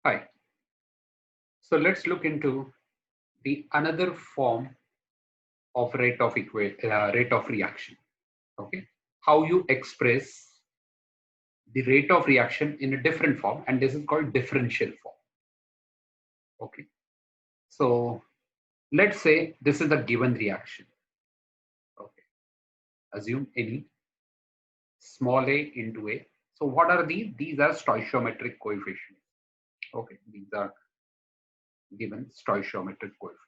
Hi. So let's look into the another form of rate of reaction. Okay, how you express the rate of reaction in a different form, and this is called differential form. Okay, so let's say this is a given reaction. Okay, assume any small a into a. So what are these? These are stoichiometric coefficients. Okay, these are given stoichiometric coefficients.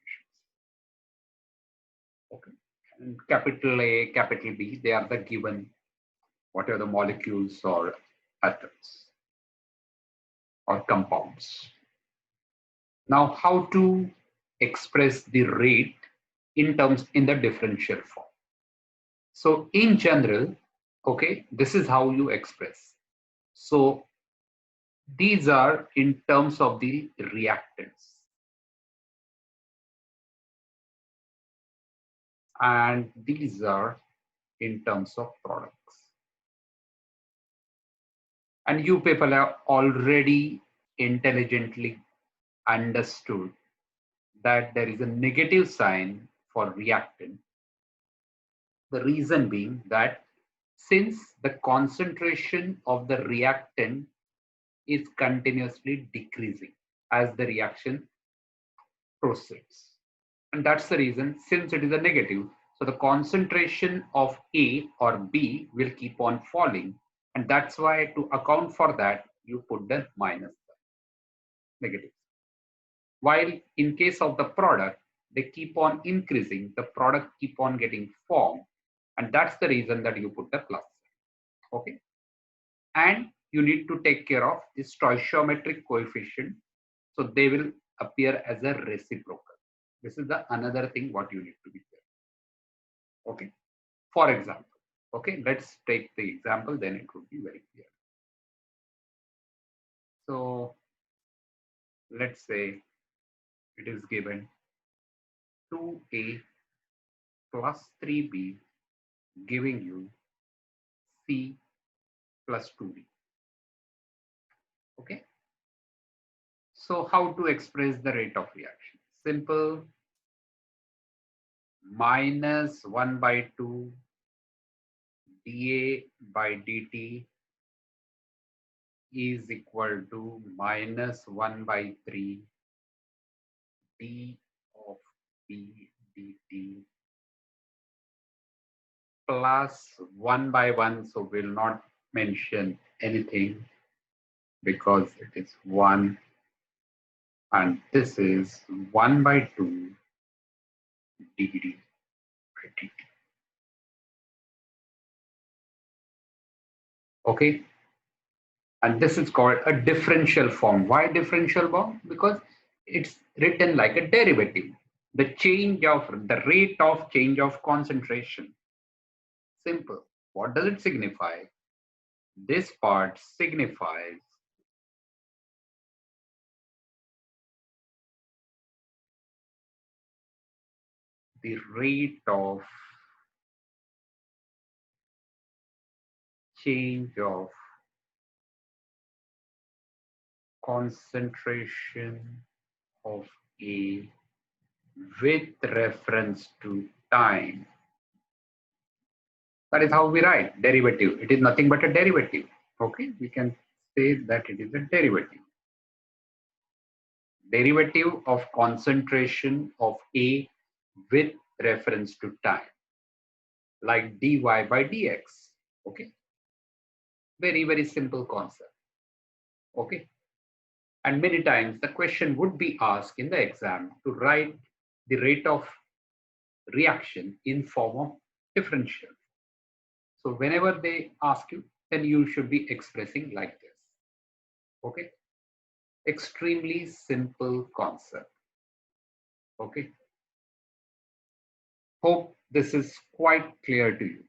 Okay, and capital A, capital B, they are the given whatever the molecules or atoms or compounds. Now, how to express the rate in the differential form? So in general, okay, this is how you express. So these are in terms of the reactants, and these are in terms of products. And you people have already intelligently understood that there is a negative sign for reactant. The reason being that since the concentration of the reactant is continuously decreasing as the reaction proceeds. And that's the reason, since it is a negative, so the concentration of A or B will keep on falling. And that's why to account for that, you put the minus, negative. While in case of the product, they keep on increasing, the product keep on getting formed. And that's the reason that you put the plus. Okay. And you need to take care of the stoichiometric coefficient. So they will appear as a reciprocal. This is the another thing what you need to be there. Okay. For example, okay, let's take the example, then it would be very clear. So let's say it is given 2A plus 3B giving you C plus 2D. Okay. So how to express the rate of reaction? Simple, minus 1 by 2 dA by dt is equal to minus 1 by 3 d of b dt plus 1 by 1. So we'll not mention anything because it is 1, and this is 1 by 2 dd by dt. Okay. And this is called a differential form. Why differential form? Because it's written like a derivative. The change of the rate of change of concentration. Simple. What does it signify? This part signifies the rate of change of concentration of A with reference to time. That is how we write derivative. It is nothing but a derivative. Okay, we can say that it is a derivative. Derivative of concentration of A with reference to time, like dy by dx. Okay, very, very simple concept. Okay, and many times the question would be asked in the exam to write the rate of reaction in form of differential. So whenever they ask you, then you should be expressing like this. Okay, extremely simple concept. Okay, hope this is quite clear to you.